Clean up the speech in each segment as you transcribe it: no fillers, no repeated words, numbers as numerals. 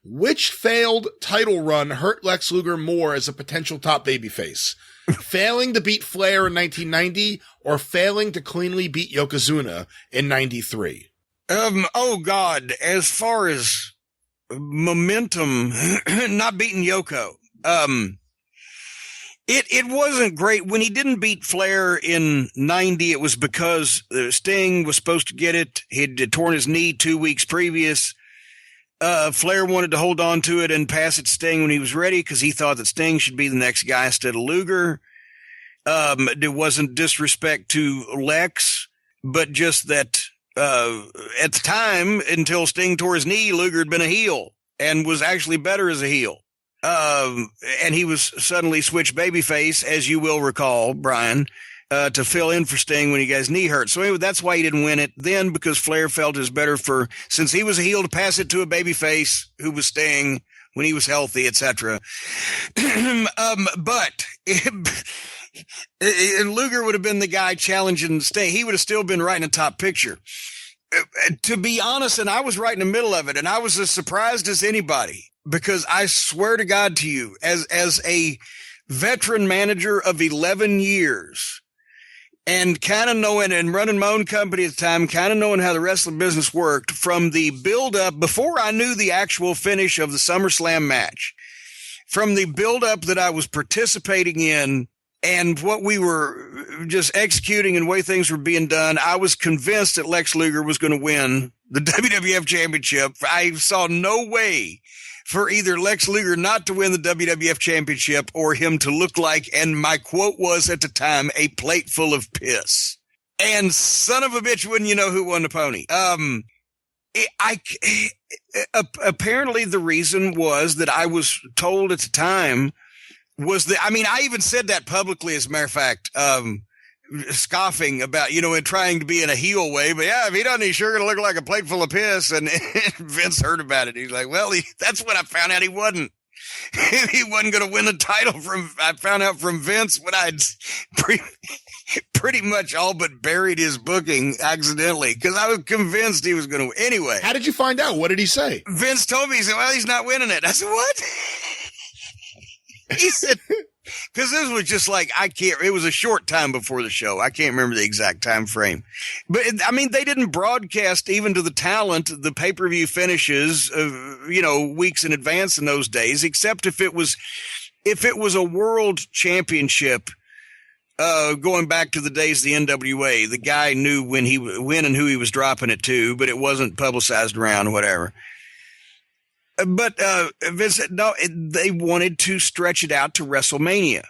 Which failed title run hurt Lex Luger more as a potential top babyface? Failing to beat Flair in 1990 or failing to cleanly beat Yokozuna in 93? Oh God, as far as momentum, not beating Yoko. It wasn't great. When he didn't beat Flair in 90, it was because Sting was supposed to get it. He'd torn his knee 2 weeks previous. Flair wanted to hold on to it and pass it to Sting when he was ready because he thought that Sting should be the next guy instead of Luger. It wasn't disrespect to Lex, but just that at the time, until Sting tore his knee, Luger had been a heel and was actually better as a heel. And he was suddenly switched babyface, as you will recall, Brian, to fill in for Sting when he got his knee hurt. So anyway, that's why he didn't win it then, because Flair felt it was better since he was a heel, to pass it to a babyface who was Sting when he was healthy, etc. But Luger would have been the guy challenging Sting. He would have still been right in the top picture. To be honest, and I was right in the middle of it, and I was as surprised as anybody, because I swear to God to you, as a veteran manager of 11 years, and kind of knowing and running my own company at the time, kind of knowing how the wrestling business worked, from the build-up, before I knew the actual finish of the SummerSlam match, from the build-up that I was participating in and what we were just executing and the way things were being done, I was convinced that Lex Luger was going to win the WWF Championship. I saw no way for either Lex Luger not to win the WWF Championship or him to look like, and my quote was at the time, a plate full of piss. And son of a bitch, wouldn't you know who won the pony? Apparently the reason was that I was told at the time was that, I mean, I even said that publicly, as a matter of fact, scoffing about, and trying to be in a heel way, but yeah, if he doesn't, he's sure going to look like a plate full of piss. And Vince heard about it. He's like, well, that's when I found out he wasn't. He wasn't going to win the title I found out from Vince when I'd pretty much all but buried his booking accidentally, because I was convinced he was going to win. Anyway. How did you find out? What did he say? Vince told me, he said, well, he's not winning it. I said, what? He said, because this was just like, it was a short time before the show. I can't remember the exact time frame. But, I mean, they didn't broadcast even to the talent the pay-per-view finishes, weeks in advance in those days, except if it was a world championship, going back to the days of the NWA. The guy knew when and who he was dropping it to, but it wasn't publicized around or whatever. But Vince said, no, they wanted to stretch it out to WrestleMania.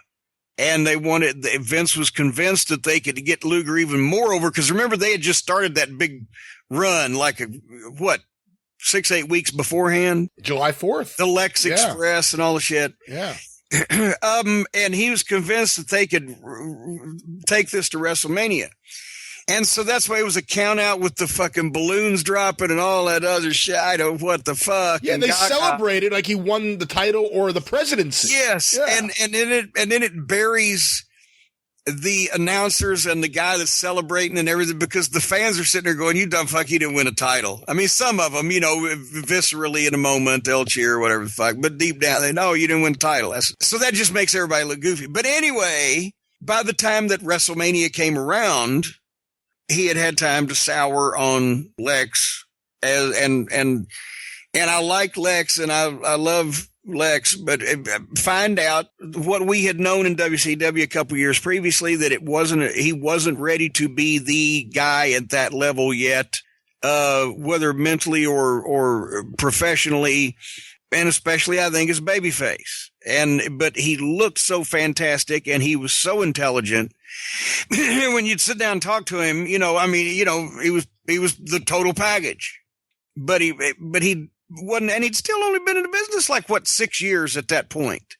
And Vince was convinced that they could get Luger even more over, because remember, they had just started that big run, 6-8 weeks beforehand? July 4th. The Lex Express and all the shit. Yeah. And he was convinced that they could take this to WrestleMania. And so that's why it was a count out with the fucking balloons dropping and all that other shit. I don't know what the fuck. Yeah, they celebrated like he won the title or the presidency. Yes, yeah. and then it buries the announcers and the guy that's celebrating and everything, because the fans are sitting there going, "You dumb fuck, you didn't win a title." I mean, some of them, viscerally in a moment they'll cheer or whatever the fuck, but deep down they know you didn't win a title. So that just makes everybody look goofy. But anyway, by the time that WrestleMania came around, he had time to sour on Lex, and I like Lex, and I love Lex, but find out what we had known in WCW a couple years previously, that he wasn't ready to be the guy at that level yet, whether mentally or professionally, and especially I think as babyface. But he looked so fantastic, and he was so intelligent. When you'd sit down and talk to him, he was the total package. But he wasn't, and he'd still only been in the business 6 years at that point.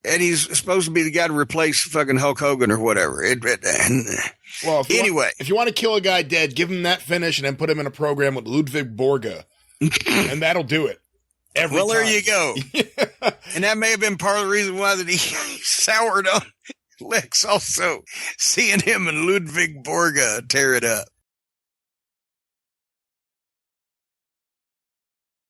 And he's supposed to be the guy to replace fucking Hulk Hogan or whatever. Well, if you want to kill a guy dead, give him that finish and then put him in a program with Ludwig Borga, and that'll do it. Every time. There you go. And that may have been part of the reason why that he soured on Lex, also seeing him and Ludwig Borga tear it up.